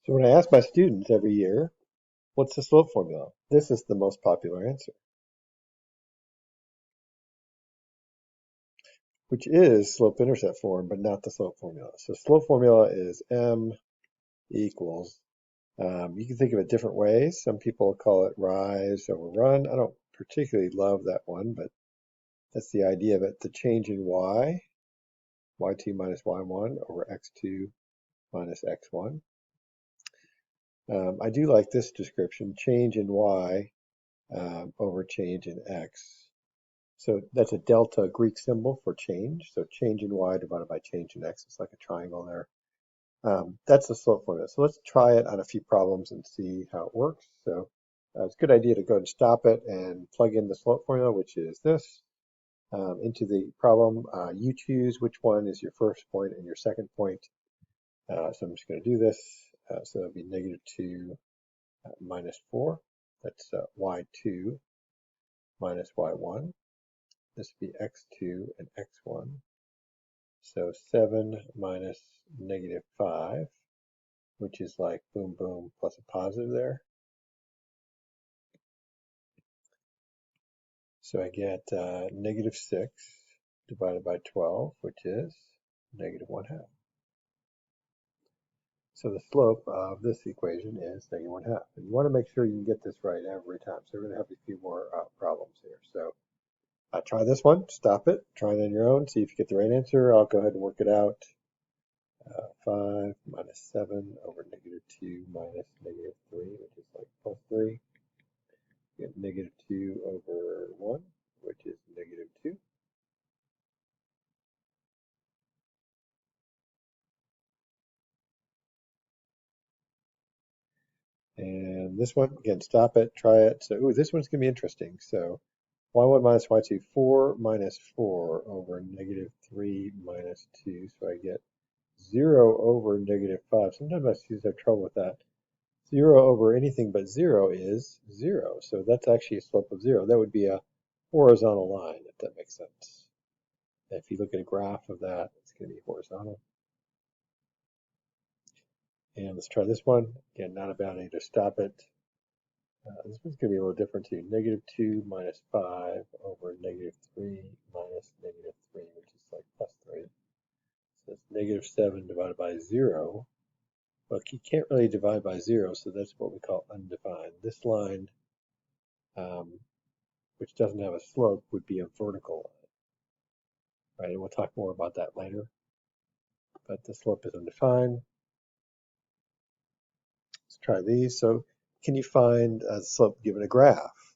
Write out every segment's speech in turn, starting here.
So when I ask my students every year, what's the slope formula? This is the most popular answer, which is slope-intercept form, but not the slope formula. So slope formula is m equals, you can think of it different ways. Some people call it rise over run. I don't particularly love that one, but that's the idea of it. The change in y, y2 minus y1 over x2 minus x1. I do like this description, change in y over change in x. So that's a delta Greek symbol for change. So change in y divided by change in x. It's like a triangle there. That's the slope formula. So let's try it on a few problems and see how it works. So it's a good idea to go and stop it and plug in the slope formula, which is this, into the problem. You choose which one is your first point and your second point. So I'm just going to do this. So that'll be -2 minus 4. That's y2 minus y1. This would be x2 and x1. So 7 minus -5, which is like boom, boom, plus a positive there. So I get -6 divided by 12, which is -1/2. So the slope of this equation is -1/2. And you want to make sure you can get this right every time. So we're going to have a few more problems here. So try this one, stop it, try it on your own, see if you get the right answer. I'll go ahead and work it out. 5 minus 7 over -2 minus -3, which is like +3. You get -2 over 1, which is -2. And this one, again, stop it, try it. So, ooh, this one's going to be interesting. So, y1 minus y2, 4 minus 4 over -3 minus 2. So I get 0 over -5. Sometimes my students have trouble with that. 0 over anything but 0 is 0. So that's actually a slope of 0. That would be a horizontal line, if that makes sense. If you look at a graph of that, it's going to be horizontal. And let's try this one. Again, not a bad idea to stop it. This one's going to be a little different too. -2 minus 5 over -3 minus -3, which is like +3. So it's -7 divided by 0. Look, you can't really divide by 0, so that's what we call undefined. This line, which doesn't have a slope, would be a vertical line. Right, and we'll talk more about that later. But the slope is undefined. Let's try these. So can you find a slope given a graph?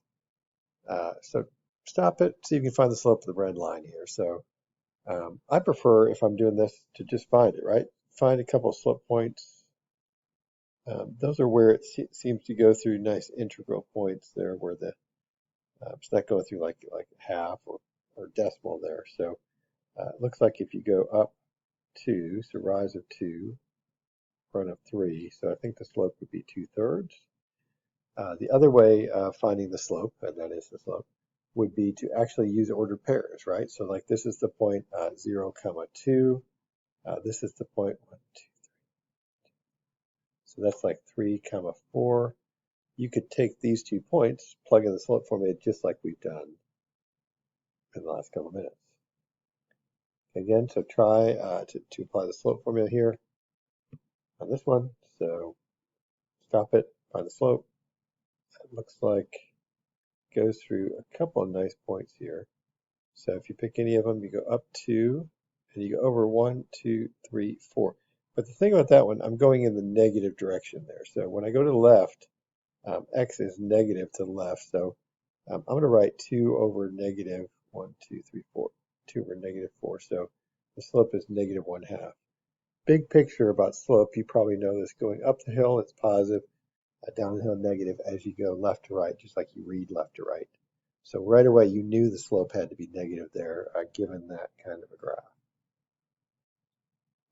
So stop it, see if you can find the slope of the red line here. So I prefer, if I'm doing this, to just find it, right? Find a couple of slope points. Those are where it seems to go through nice integral points there, where the it's not going through like half or decimal there. So it looks like if you go up 2, so rise of 2, run of 3, so I think the slope would be 2/3. The other way of finding the slope, and that is the slope, would be to actually use ordered pairs, right? So like this is the point 0, 2. This is the point 1, 2. So that's like 3, 4. You could take these 2 points, plug in the slope formula just like we've done in the last couple of minutes. Again, so try to apply the slope formula here on this one. So stop it, find the slope. It looks like it goes through a couple of nice points here. So if you pick any of them, you go up 2, and you go over 1, 2, 3, 4. But the thing about that one, I'm going in the negative direction there. So when I go to the left, x is negative to the left. So I'm going to write 2 over negative 1, 2, 3, 4. 2 over -4. So the slope is -1/2. Big picture about slope, you probably know this. Going up the hill, it's positive. Down the hill, negative as you go left to right, just like you read left to right. So right away, you knew the slope had to be negative there, given that kind of a graph.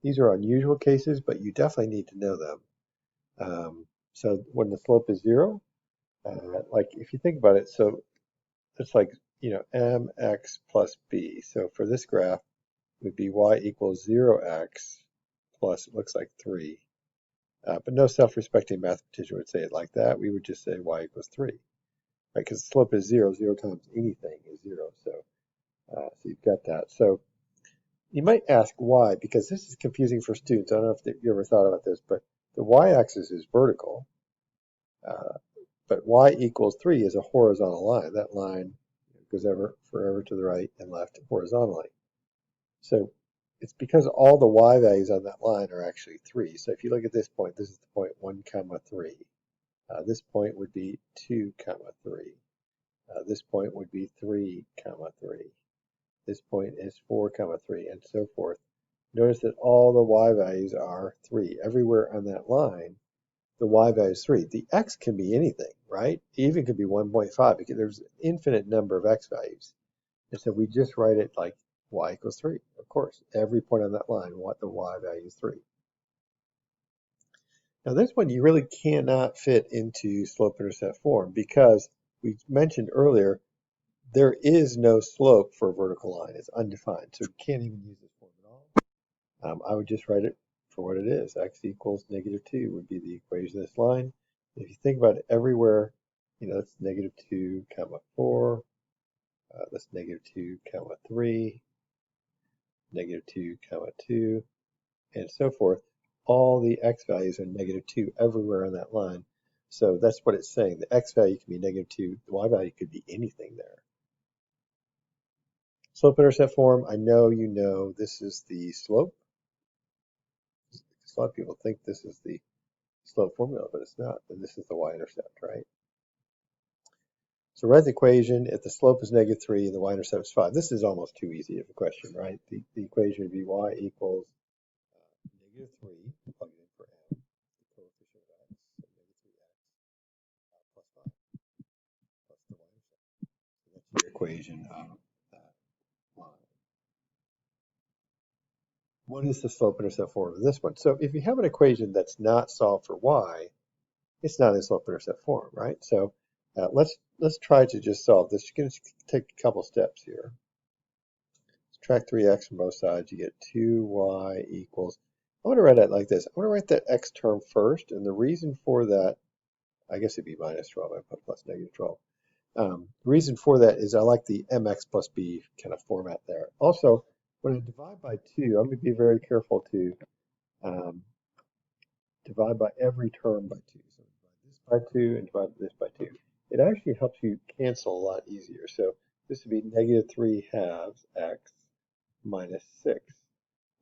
These are unusual cases, but you definitely need to know them. So when the slope is 0, like if you think about it, so it's like, mx plus b. So for this graph, it would be y equals 0x plus, it looks like 3. But no self-respecting mathematician would say it like that. We would just say y equals 3, right? Because the slope is 0. 0 times anything is 0. So you've got that. So you might ask why, because this is confusing for students. I don't know if you ever thought about this, but the y-axis is vertical, but y equals 3 is a horizontal line. That line goes forever to the right and left horizontally. So it's because all the y values on that line are actually 3. So if you look at this point, this is the point 1, 3. This point would be 2, 3. This point would be 3, 3. This point is 4, 3, and so forth. Notice that all the y values are 3. Everywhere on that line, the y value is 3. The x can be anything, right? It even could be 1.5 because there's an infinite number of x values. And so we just write it like y equals 3. Of course, every point on that line, what the y value is 3. Now this one you really cannot fit into slope-intercept form because we mentioned earlier there is no slope for a vertical line. It's undefined, so you can't even use this form at all. I would just write it for what it is. X equals -2 would be the equation of this line. If you think about it everywhere, that's -2, 4, that's -2, 3, -2, 2, and so forth. All the x values are -2 everywhere on that line. So that's what it's saying. The x value can be -2. The y value could be anything there. Slope-intercept form, I know you know this is the slope. A lot of people think this is the slope formula, but it's not. And this is the y-intercept, right? So write the equation. If the slope is -3 and the y-intercept is 5, this is almost too easy of a question, right? The equation would be y equals -3, plug it in for m, the coefficient of x, so -3x plus 5 plus the y-intercept. So that's your equation of that line. What is the slope-intercept form of this one? So if you have an equation that's not solved for y, it's not in slope-intercept form, right? So let's try to just solve this. You can just take a couple steps here. Subtract 3x from both sides. You get 2y equals. I want to write it like this. I want to write that x term first, and the reason for that, I guess it'd be -12. I put plus -12. The reason for that is I like the mx plus b kind of format there. Also, when I divide by 2, I'm going to be very careful to divide by every term by 2. So divide this by 2 and divide this by 2. It actually helps you cancel a lot easier. So this would be -3 halves x minus 6.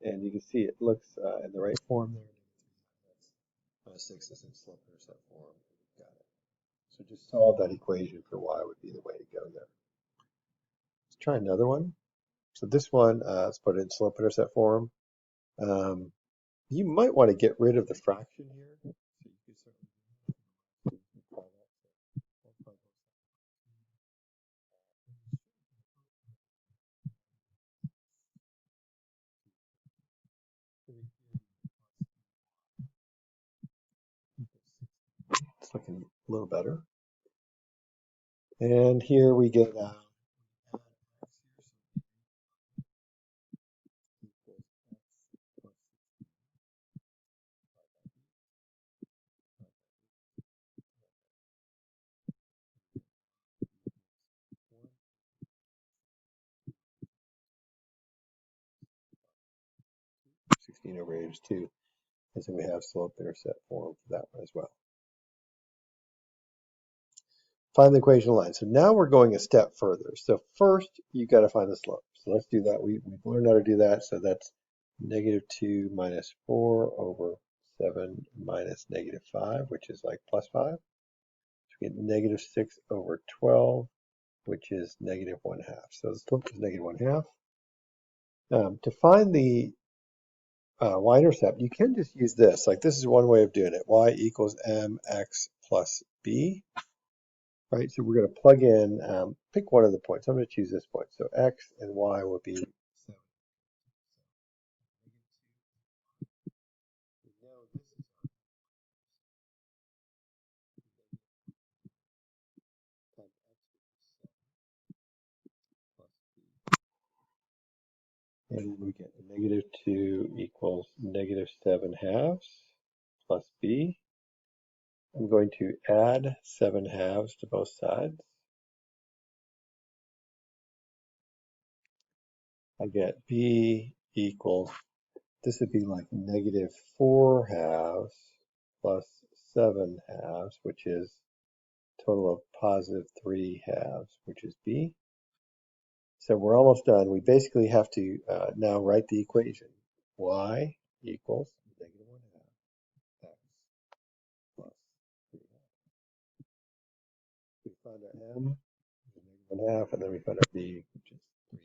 And you can see it looks in the right form there. Minus 6 is in slope-intercept form. Got it. So just solve that equation for y would be the way to go there. Let's try another one. So this one, let's put it in slope-intercept form. You might want to get rid of the fraction here. So you can certainly try that. It's looking a little better. And here we get (16 over 8 is 2). And so we have slope-intercept form for that one as well. Find the equation line. So now we're going a step further. So first, you've got to find the slope. So let's do that. We've learned how to do that. So that's -2 minus 4 over 7 minus -5, which is like plus 5. So we get -6 over 12, which is -1/2. So the slope is -1/2. To find the y-intercept, you can just use this. Like this is one way of doing it. Y equals mx plus b. Right, so we're going to plug in, pick one of the points. I'm going to choose this point. So x and y will be 7. And we get -2 equals -7 halves. plus b. I'm going to add 7/2 to both sides. I get b equals, this would be like -4/2 plus 7/2, which is a total of +3/2, which is b. So we're almost done. We basically have to now write the equation. Y equals -1/2 x plus 3/2. We find our m, -1/2, and then we find our b, which is 3/2.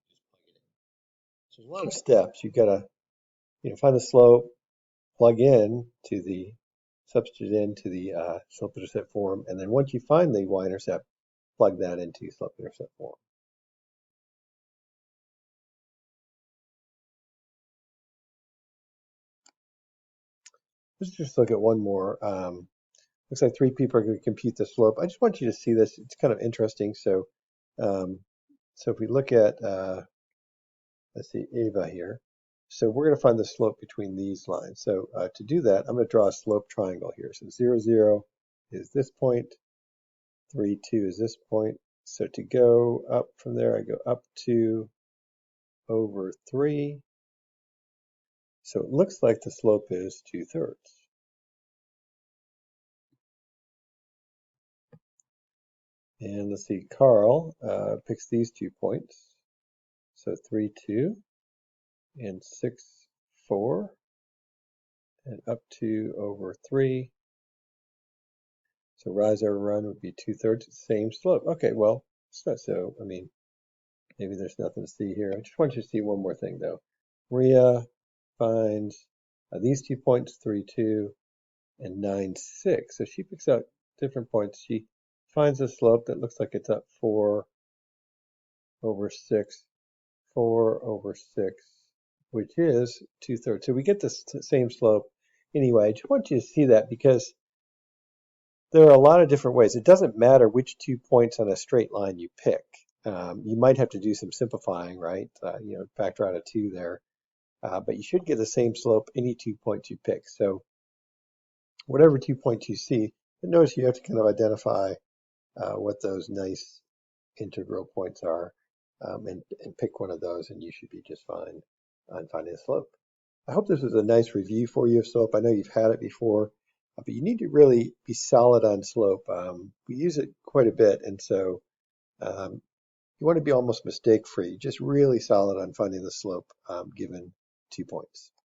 Just plug it in. So there's a lot of steps. You've got to find the slope, plug in to the, substitute into the slope-intercept form, and then once you find the y-intercept, plug that into slope-intercept form. Let's just look at one more. Looks like 3 people are going to compute the slope. I just want you to see this. It's kind of interesting. So, so if we look at, let's see, Ava here. So we're going to find the slope between these lines. So to do that, I'm going to draw a slope triangle here. So 0, 0 is this point. 3, 2 is this point. So to go up from there, I go up 2 over 3. So it looks like the slope is 2/3. And let's see, Carl picks these 2 points. So 3, 2 and 6, 4 and up 2 over 3. So rise over run would be 2/3, same slope. Okay, well, it's not so, I mean, maybe there's nothing to see here. I just want you to see one more thing though. Maria finds these 2 points, 3, 2 and 9, 6. So she picks out different points. She finds a slope that looks like it's up 4 over 6, 4 over 6, which is 2/3. So we get the same slope anyway. I just want you to see that because there are a lot of different ways. It doesn't matter which 2 points on a straight line you pick. You might have to do some simplifying, right? Factor out a 2 there. But you should get the same slope any 2 points you pick. So whatever 2 points you see, but notice you have to kind of identify what those nice integral points are and pick one of those and you should be just fine on finding the slope. I hope this was a nice review for you of slope. I know you've had it before, but you need to really be solid on slope. We use it quite a bit, and so you want to be almost mistake-free, just really solid on finding the slope given 2 points.